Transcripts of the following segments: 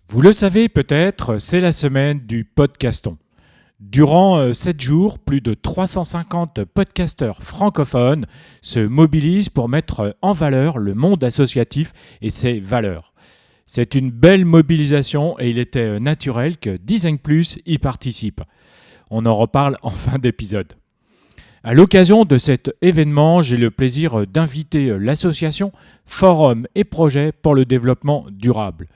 Vous le savez peut-être, c'est la semaine du podcaston. Durant 7 jours, plus de 350 podcasteurs francophones se mobilisent pour mettre en valeur le monde associatif et ses valeurs. C'est une belle mobilisation et il était naturel que Design Plus y participe. On en reparle en fin d'épisode. À l'occasion de cet événement, j'ai le plaisir d'inviter l'association Forum et Projets pour le développement durable.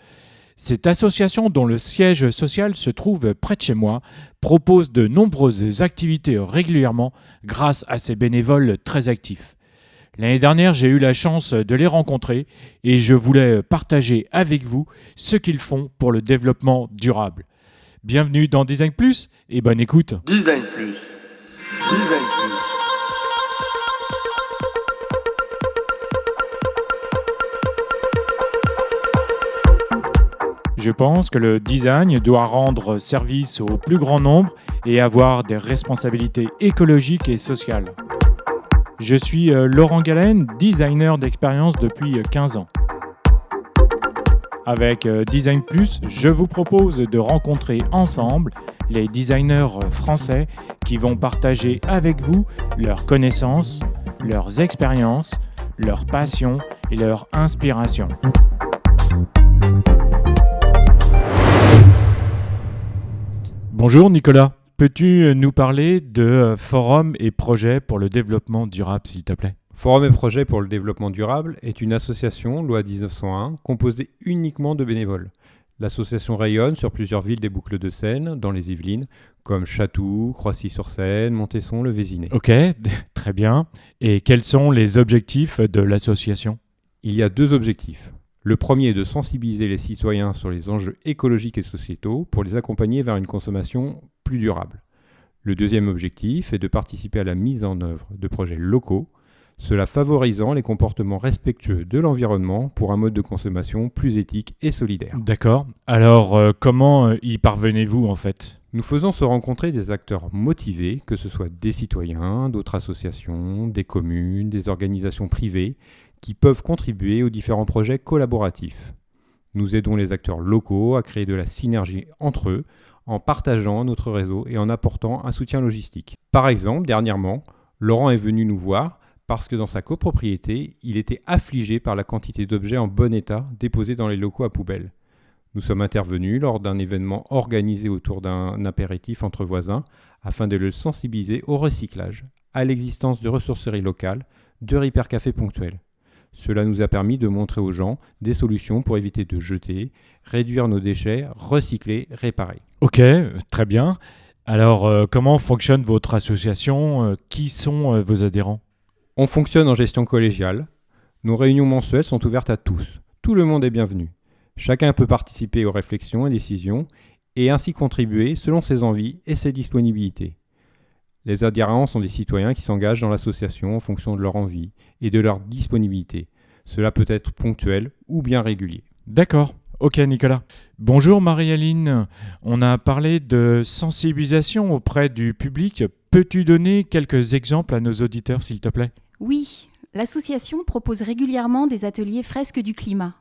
Cette association, dont le siège social se trouve près de chez moi, propose de nombreuses activités régulièrement grâce à ses bénévoles très actifs. L'année dernière, j'ai eu la chance de les rencontrer et je voulais partager avec vous ce qu'ils font pour le développement durable. Bienvenue dans Design Plus et bonne écoute. Design Plus. Design Plus. Je pense que le design doit rendre service au plus grand nombre et avoir des responsabilités écologiques et sociales. Je suis Laurent Galen, designer d'expérience depuis 15 ans. Avec Design Plus, je vous propose de rencontrer ensemble les designers français qui vont partager avec vous leurs connaissances, leurs expériences, leurs passions et leurs inspirations. Bonjour Nicolas, peux-tu nous parler de Forum et Projets pour le développement durable s'il te plaît ? Forum et Projets pour le développement durable est une association, loi 1901, composée uniquement de bénévoles. L'association rayonne sur plusieurs villes des Boucles de Seine, dans les Yvelines, comme Chatou, Croissy-sur-Seine, Montesson, le Vésinet. Ok, très bien. Et quels sont les objectifs de l'association ? Il y a 2 objectifs. Le premier est de sensibiliser les citoyens sur les enjeux écologiques et sociétaux pour les accompagner vers une consommation plus durable. Le deuxième objectif est de participer à la mise en œuvre de projets locaux, cela favorisant les comportements respectueux de l'environnement pour un mode de consommation plus éthique et solidaire. D'accord. Alors, comment y parvenez-vous en fait ? Nous faisons se rencontrer des acteurs motivés, que ce soit des citoyens, d'autres associations, des communes, des organisations privées, qui peuvent contribuer aux différents projets collaboratifs. Nous aidons les acteurs locaux à créer de la synergie entre eux, en partageant notre réseau et en apportant un soutien logistique. Par exemple, dernièrement, Laurent est venu nous voir parce que dans sa copropriété, il était affligé par la quantité d'objets en bon état déposés dans les locaux à poubelle. Nous sommes intervenus lors d'un événement organisé autour d'un apéritif entre voisins afin de le sensibiliser au recyclage, à l'existence de ressourceries locales, de repair-cafés ponctuels. Cela nous a permis de montrer aux gens des solutions pour éviter de jeter, réduire nos déchets, recycler, réparer. Ok, très bien. Alors, comment fonctionne votre association ? Qui sont vos adhérents ? On fonctionne en gestion collégiale. Nos réunions mensuelles sont ouvertes à tous. Tout le monde est bienvenu. Chacun peut participer aux réflexions et décisions et ainsi contribuer selon ses envies et ses disponibilités. Les adhérents sont des citoyens qui s'engagent dans l'association en fonction de leur envie et de leur disponibilité. Cela peut être ponctuel ou bien régulier. D'accord. Ok Nicolas. Bonjour Marie-Aline. On a parlé de sensibilisation auprès du public. Peux-tu donner quelques exemples à nos auditeurs s'il te plaît ? Oui, l'association propose régulièrement des ateliers fresques du climat.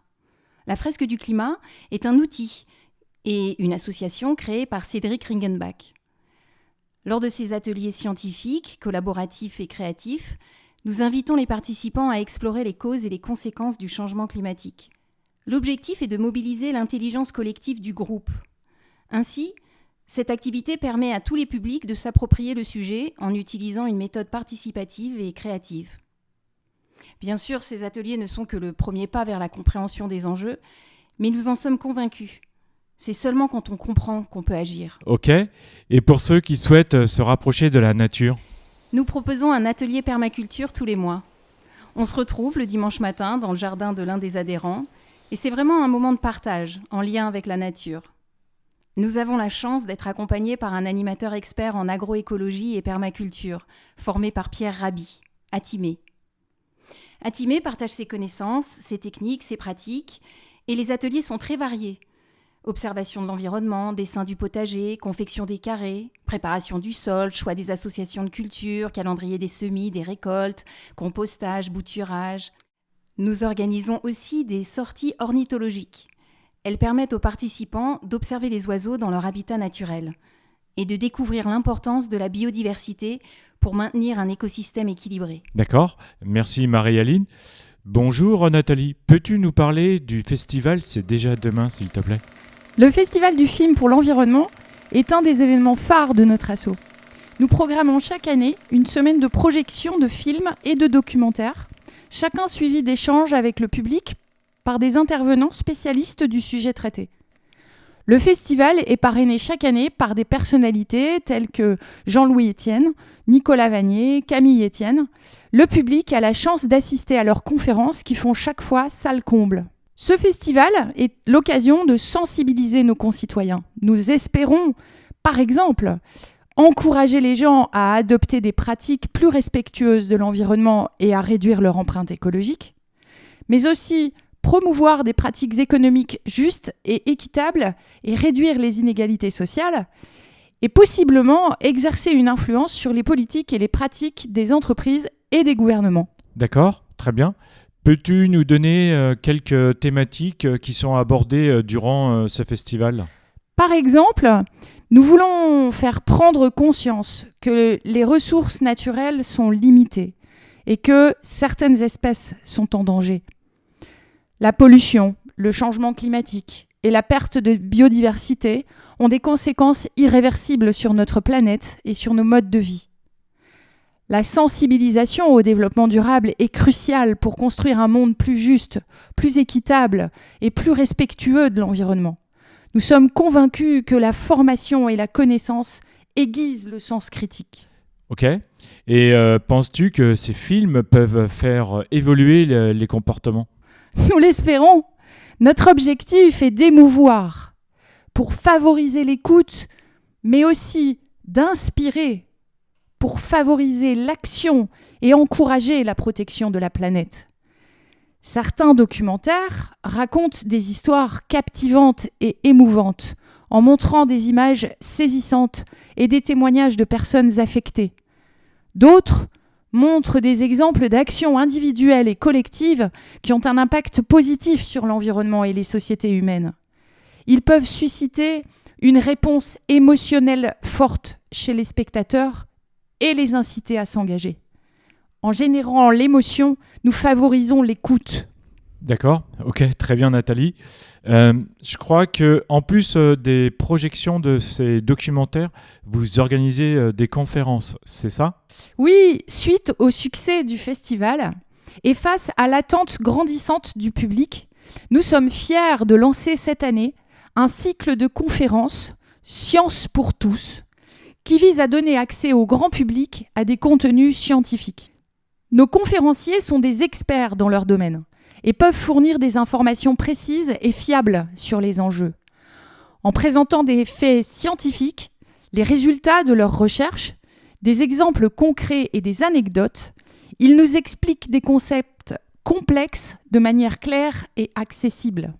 La fresque du climat est un outil et une association créée par Cédric Ringenbach. Lors de ces ateliers scientifiques, collaboratifs et créatifs, nous invitons les participants à explorer les causes et les conséquences du changement climatique. L'objectif est de mobiliser l'intelligence collective du groupe. Ainsi, cette activité permet à tous les publics de s'approprier le sujet en utilisant une méthode participative et créative. Bien sûr, ces ateliers ne sont que le premier pas vers la compréhension des enjeux, mais nous en sommes convaincus. C'est seulement quand on comprend qu'on peut agir. Ok. Et pour ceux qui souhaitent se rapprocher de la nature ? Nous proposons un atelier permaculture tous les mois. On se retrouve le dimanche matin dans le jardin de l'un des adhérents et c'est vraiment un moment de partage en lien avec la nature. Nous avons la chance d'être accompagnés par un animateur expert en agroécologie et permaculture, formé par Pierre Rabhi, à Timé. Atimé partage ses connaissances, ses techniques, ses pratiques et les ateliers sont très variés. Observation de l'environnement, dessin du potager, confection des carrés, préparation du sol, choix des associations de culture, calendrier des semis, des récoltes, compostage, bouturage. Nous organisons aussi des sorties ornithologiques. Elles permettent aux participants d'observer les oiseaux dans leur habitat naturel et de découvrir l'importance de la biodiversité pour maintenir un écosystème équilibré. D'accord, merci Marie-Aline. Bonjour Nathalie, peux-tu nous parler du festival C'est déjà demain, s'il te plaît ? Le Festival du film pour l'environnement est un des événements phares de notre asso. Nous programmons chaque année une semaine de projection de films et de documentaires, chacun suivi d'échanges avec le public par des intervenants spécialistes du sujet traité. Le festival est parrainé chaque année par des personnalités telles que Jean-Louis Etienne, Nicolas Vanier, Camille Etienne. Le public a la chance d'assister à leurs conférences qui font chaque fois salle comble. Ce festival est l'occasion de sensibiliser nos concitoyens. Nous espérons, par exemple, encourager les gens à adopter des pratiques plus respectueuses de l'environnement et à réduire leur empreinte écologique, mais aussi promouvoir des pratiques économiques justes et équitables et réduire les inégalités sociales, et possiblement exercer une influence sur les politiques et les pratiques des entreprises et des gouvernements. D'accord, très bien. Peux-tu nous donner quelques thématiques qui sont abordées durant ce festival ? Par exemple, nous voulons faire prendre conscience que les ressources naturelles sont limitées et que certaines espèces sont en danger. La pollution, le changement climatique et la perte de biodiversité ont des conséquences irréversibles sur notre planète et sur nos modes de vie. La sensibilisation au développement durable est cruciale pour construire un monde plus juste, plus équitable et plus respectueux de l'environnement. Nous sommes convaincus que la formation et la connaissance aiguisent le sens critique. Ok. Et penses-tu que ces films peuvent faire évoluer les comportements ? Nous l'espérons. Notre objectif est d'émouvoir pour favoriser l'écoute, mais aussi d'inspirer pour favoriser l'action et encourager la protection de la planète. Certains documentaires racontent des histoires captivantes et émouvantes en montrant des images saisissantes et des témoignages de personnes affectées. D'autres montrent des exemples d'actions individuelles et collectives qui ont un impact positif sur l'environnement et les sociétés humaines. Ils peuvent susciter une réponse émotionnelle forte chez les spectateurs et les inciter à s'engager. En générant l'émotion, nous favorisons l'écoute. D'accord, ok, très bien Nathalie. Je crois qu'en plus des projections de ces documentaires, vous organisez des conférences, c'est ça ? Oui, suite au succès du festival et face à l'attente grandissante du public, nous sommes fiers de lancer cette année un cycle de conférences « Science pour tous » qui vise à donner accès au grand public à des contenus scientifiques. Nos conférenciers sont des experts dans leur domaine et peuvent fournir des informations précises et fiables sur les enjeux. En présentant des faits scientifiques, les résultats de leurs recherches, des exemples concrets et des anecdotes, ils nous expliquent des concepts complexes de manière claire et accessible.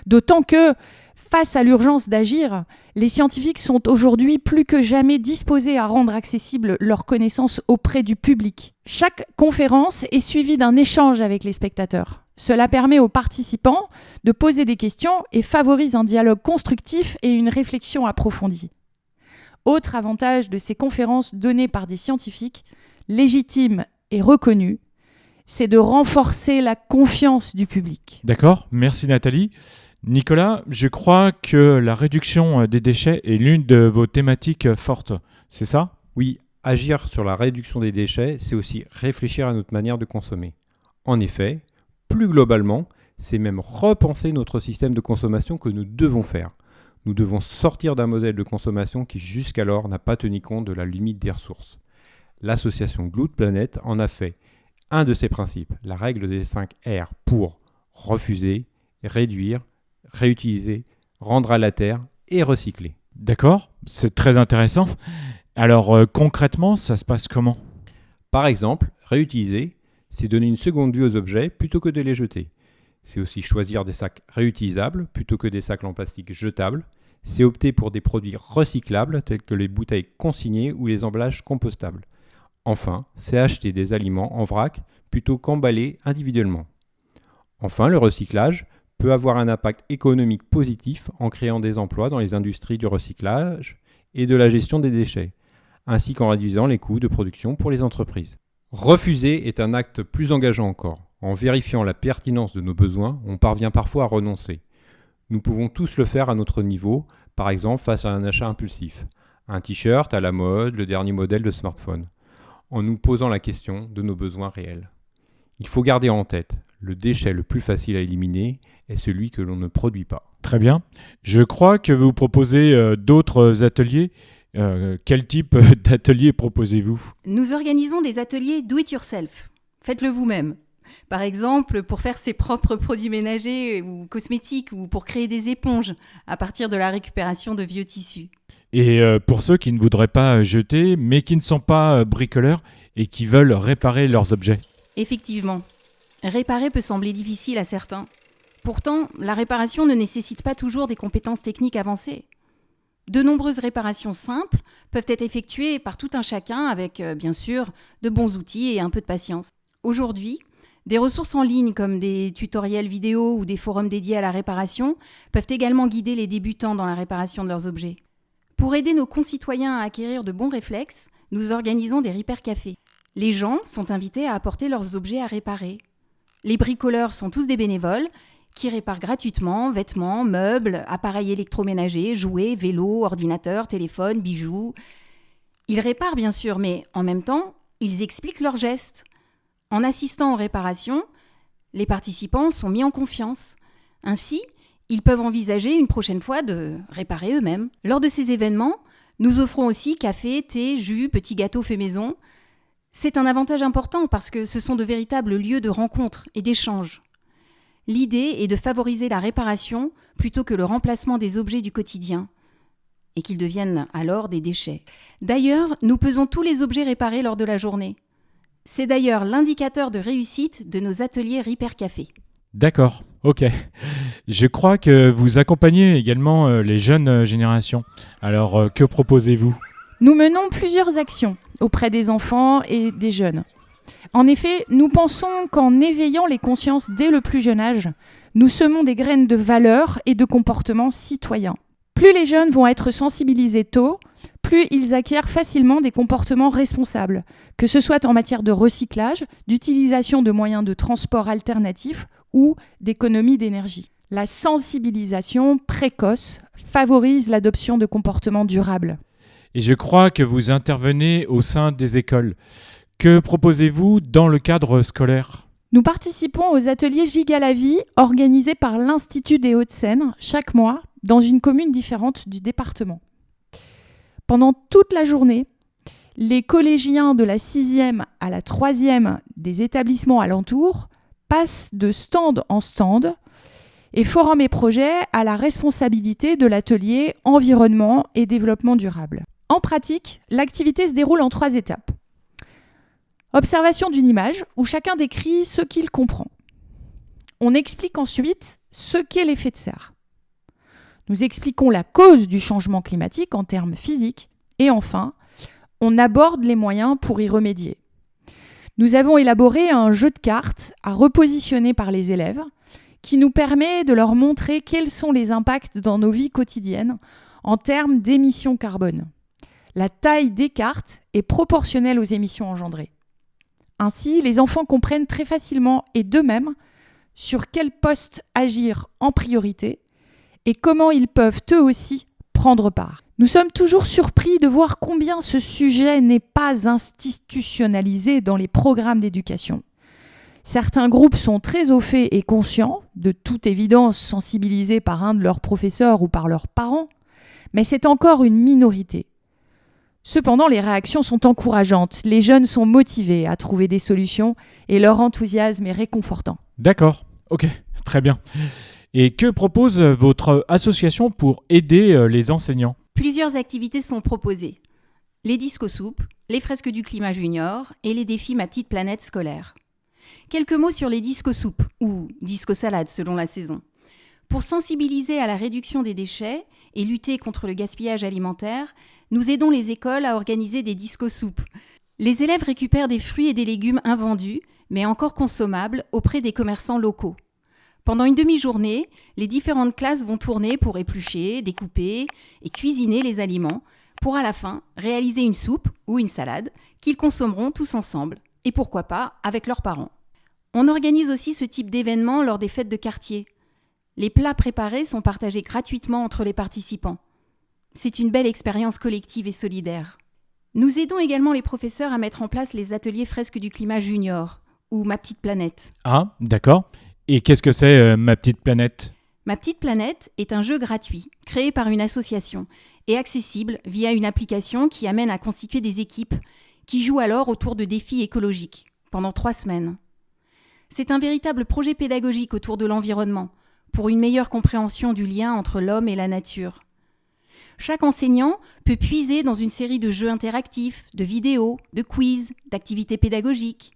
D'autant que, face à l'urgence d'agir, les scientifiques sont aujourd'hui plus que jamais disposés à rendre accessibles leurs connaissances auprès du public. Chaque conférence est suivie d'un échange avec les spectateurs. Cela permet aux participants de poser des questions et favorise un dialogue constructif et une réflexion approfondie. Autre avantage de ces conférences données par des scientifiques, légitimes et reconnus, c'est de renforcer la confiance du public. D'accord, merci Nathalie. Nicolas, je crois que la réduction des déchets est l'une de vos thématiques fortes, c'est ça ? Oui, agir sur la réduction des déchets, c'est aussi réfléchir à notre manière de consommer. En effet, plus globalement, c'est même repenser notre système de consommation que nous devons faire. Nous devons sortir d'un modèle de consommation qui jusqu'alors n'a pas tenu compte de la limite des ressources. L'association Glue Planet en a fait un de ses principes, la règle des 5 R pour refuser, réduire, réutiliser, rendre à la terre et recycler. D'accord, c'est très intéressant. Alors concrètement, ça se passe comment ? Par exemple, réutiliser, c'est donner une seconde vie aux objets plutôt que de les jeter. C'est aussi choisir des sacs réutilisables plutôt que des sacs en plastique jetables. C'est opter pour des produits recyclables tels que les bouteilles consignées ou les emballages compostables. Enfin, c'est acheter des aliments en vrac plutôt qu'emballés individuellement. Enfin, le recyclage peut avoir un impact économique positif en créant des emplois dans les industries du recyclage et de la gestion des déchets, ainsi qu'en réduisant les coûts de production pour les entreprises. Refuser est un acte plus engageant encore. En vérifiant la pertinence de nos besoins, on parvient parfois à renoncer. Nous pouvons tous le faire à notre niveau, par exemple face à un achat impulsif. Un t-shirt à la mode, le dernier modèle de smartphone, en nous posant la question de nos besoins réels. Il faut garder en tête, le déchet le plus facile à éliminer est celui que l'on ne produit pas. Très bien. Je crois que vous proposez d'autres ateliers. Quel type d'atelier proposez-vous ? Nous organisons des ateliers do-it-yourself. Faites-le vous-même. Par exemple, pour faire ses propres produits ménagers ou cosmétiques ou pour créer des éponges à partir de la récupération de vieux tissus. Et pour ceux qui ne voudraient pas jeter, mais qui ne sont pas bricoleurs et qui veulent réparer leurs objets. Effectivement, réparer peut sembler difficile à certains. Pourtant, la réparation ne nécessite pas toujours des compétences techniques avancées. De nombreuses réparations simples peuvent être effectuées par tout un chacun avec, bien sûr, de bons outils et un peu de patience. Aujourd'hui, des ressources en ligne comme des tutoriels vidéo ou des forums dédiés à la réparation peuvent également guider les débutants dans la réparation de leurs objets. Pour aider nos concitoyens à acquérir de bons réflexes, nous organisons des repair cafés. Les gens sont invités à apporter leurs objets à réparer. Les bricoleurs sont tous des bénévoles qui réparent gratuitement vêtements, meubles, appareils électroménagers, jouets, vélos, ordinateurs, téléphones, bijoux. Ils réparent bien sûr, mais en même temps, ils expliquent leurs gestes. En assistant aux réparations, les participants sont mis en confiance. Ainsi, ils peuvent envisager une prochaine fois de réparer eux-mêmes. Lors de ces événements, nous offrons aussi café, thé, jus, petits gâteaux faits maison. C'est un avantage important parce que ce sont de véritables lieux de rencontre et d'échange. L'idée est de favoriser la réparation plutôt que le remplacement des objets du quotidien et qu'ils deviennent alors des déchets. D'ailleurs, nous pesons tous les objets réparés lors de la journée. C'est d'ailleurs l'indicateur de réussite de nos ateliers Repair Café. D'accord, ok. Je crois que vous accompagnez également les jeunes générations. Alors, que proposez-vous ? Nous menons plusieurs actions auprès des enfants et des jeunes. En effet, nous pensons qu'en éveillant les consciences dès le plus jeune âge, nous semons des graines de valeurs et de comportements citoyens. Plus les jeunes vont être sensibilisés tôt, plus ils acquièrent facilement des comportements responsables, que ce soit en matière de recyclage, d'utilisation de moyens de transport alternatifs ou d'économie d'énergie. La sensibilisation précoce favorise l'adoption de comportements durables. Et je crois que vous intervenez au sein des écoles. Que proposez-vous dans le cadre scolaire ? Nous participons aux ateliers Giga la vie organisés par l'Institut des Hauts-de-Seine chaque mois dans une commune différente du département. Pendant toute la journée, les collégiens de la 6e à la 3e des établissements alentours passent de stand en stand et forums et projets à la responsabilité de l'atelier environnement et développement durable. En pratique, l'activité se déroule en 3 étapes. Observation d'une image où chacun décrit ce qu'il comprend. On explique ensuite ce qu'est l'effet de serre. Nous expliquons la cause du changement climatique en termes physiques. Et enfin, on aborde les moyens pour y remédier. Nous avons élaboré un jeu de cartes à repositionner par les élèves qui nous permet de leur montrer quels sont les impacts dans nos vies quotidiennes en termes d'émissions carbone. La taille des cartes est proportionnelle aux émissions engendrées. Ainsi, les enfants comprennent très facilement et d'eux-mêmes sur quel poste agir en priorité et comment ils peuvent eux aussi prendre part. Nous sommes toujours surpris de voir combien ce sujet n'est pas institutionnalisé dans les programmes d'éducation. Certains groupes sont très au fait et conscients, de toute évidence sensibilisés par un de leurs professeurs ou par leurs parents, mais c'est encore une minorité. Cependant, les réactions sont encourageantes. Les jeunes sont motivés à trouver des solutions et leur enthousiasme est réconfortant. D'accord, ok, très bien. Et que propose votre association pour aider les enseignants ? Plusieurs activités sont proposées. Les disco-soupes, les fresques du climat junior et les défis Ma petite planète scolaire. Quelques mots sur les disco-soupes, ou disco-salades selon la saison. Pour sensibiliser à la réduction des déchets et lutter contre le gaspillage alimentaire, nous aidons les écoles à organiser des disco-soupes. Les élèves récupèrent des fruits et des légumes invendus, mais encore consommables, auprès des commerçants locaux. Pendant une demi-journée, les différentes classes vont tourner pour éplucher, découper et cuisiner les aliments pour à la fin réaliser une soupe ou une salade qu'ils consommeront tous ensemble et pourquoi pas avec leurs parents. On organise aussi ce type d'événement lors des fêtes de quartier. Les plats préparés sont partagés gratuitement entre les participants. C'est une belle expérience collective et solidaire. Nous aidons également les professeurs à mettre en place les ateliers fresques du climat junior ou Ma Petite Planète. Ah, d'accord. Et qu'est-ce que c'est Ma Petite Planète ? Ma Petite Planète est un jeu gratuit, créé par une association et accessible via une application qui amène à constituer des équipes qui jouent alors autour de défis écologiques pendant 3 semaines. C'est un véritable projet pédagogique autour de l'environnement pour une meilleure compréhension du lien entre l'homme et la nature. Chaque enseignant peut puiser dans une série de jeux interactifs, de vidéos, de quiz, d'activités pédagogiques.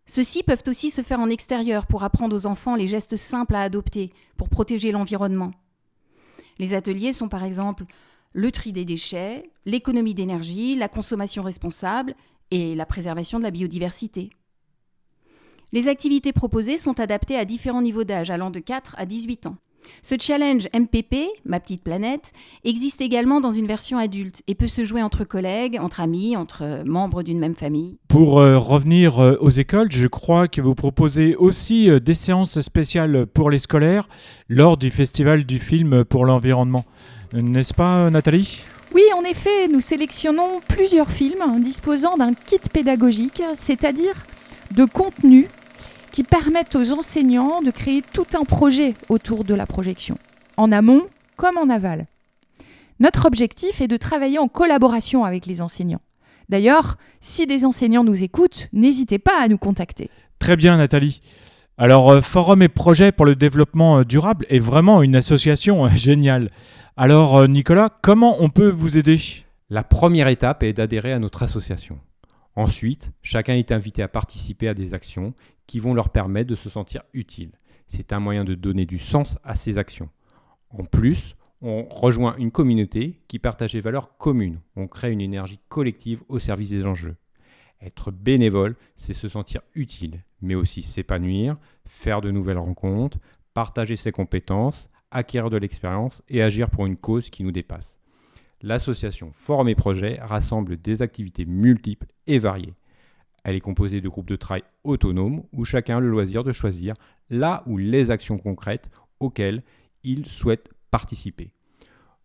Ceux-ci peuvent aussi se faire en extérieur pour apprendre aux enfants les gestes simples à adopter pour protéger l'environnement. Les ateliers sont par exemple le tri des déchets, l'économie d'énergie, la consommation responsable et la préservation de la biodiversité. Les activités proposées sont adaptées à différents niveaux d'âge, allant de 4 à 18 ans. Ce challenge MPP, Ma Petite Planète, existe également dans une version adulte et peut se jouer entre collègues, entre amis, entre membres d'une même famille. Pour revenir aux écoles, je crois que vous proposez aussi des séances spéciales pour les scolaires lors du Festival du film pour l'environnement. N'est-ce pas, Nathalie ? Oui, en effet, nous sélectionnons plusieurs films disposant d'un kit pédagogique, c'est-à-dire de contenus qui permettent aux enseignants de créer tout un projet autour de la projection, en amont comme en aval. Notre objectif est de travailler en collaboration avec les enseignants. D'ailleurs, si des enseignants nous écoutent, n'hésitez pas à nous contacter. Très bien, Nathalie. Alors, Forum et Projet pour le développement durable est vraiment une association géniale. Alors, Nicolas, comment on peut vous aider ? La première étape est d'adhérer à notre association. Ensuite, chacun est invité à participer à des actions qui vont leur permettre de se sentir utile. C'est un moyen de donner du sens à ces actions. En plus, on rejoint une communauté qui partage des valeurs communes. On crée une énergie collective au service des enjeux. Être bénévole, c'est se sentir utile, mais aussi s'épanouir, faire de nouvelles rencontres, partager ses compétences, acquérir de l'expérience et agir pour une cause qui nous dépasse. L'association Forum et Projet rassemble des activités multiples et variées. Elle est composée de groupes de travail autonomes où chacun a le loisir de choisir là où les actions concrètes auxquelles il souhaite participer.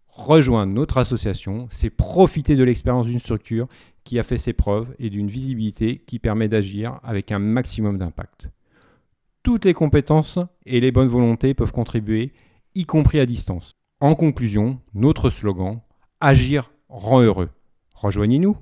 Rejoindre notre association, c'est profiter de l'expérience d'une structure qui a fait ses preuves et d'une visibilité qui permet d'agir avec un maximum d'impact. Toutes les compétences et les bonnes volontés peuvent contribuer, y compris à distance. En conclusion, notre slogan « Agir rend heureux ». Rejoignez-nous.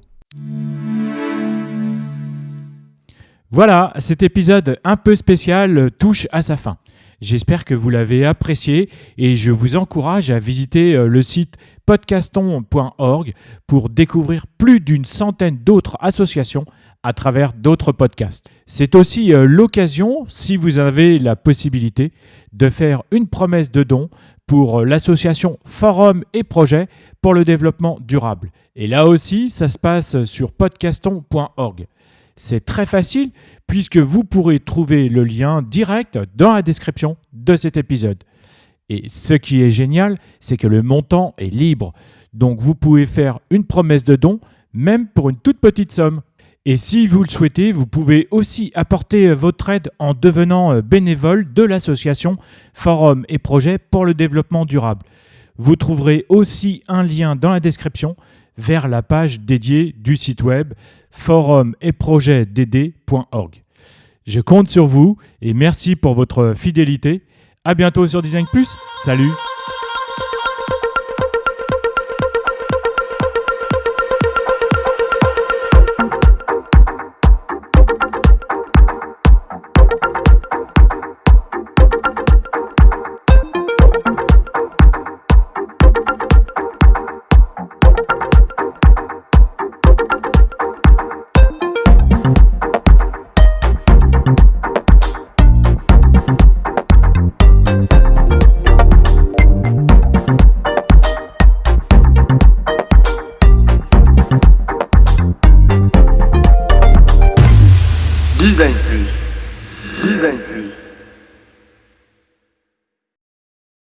Voilà, cet épisode un peu spécial touche à sa fin. J'espère que vous l'avez apprécié et je vous encourage à visiter le site podcaston.org pour découvrir plus d'une centaine d'autres associations à travers d'autres podcasts. C'est aussi l'occasion, si vous avez la possibilité, de faire une promesse de don pour l'association Forum et Projet pour le développement durable. Et là aussi, ça se passe sur podcaston.org. C'est très facile puisque vous pourrez trouver le lien direct dans la description de cet épisode. Et ce qui est génial, c'est que le montant est libre. Donc vous pouvez faire une promesse de don, même pour une toute petite somme. Et si vous le souhaitez, vous pouvez aussi apporter votre aide en devenant bénévole de l'association Forum et Projet pour le développement durable. Vous trouverez aussi un lien dans la description vers la page dédiée du site web forumetprojetdd.org. Je compte sur vous et merci pour votre fidélité. À bientôt sur Design Plus. Salut!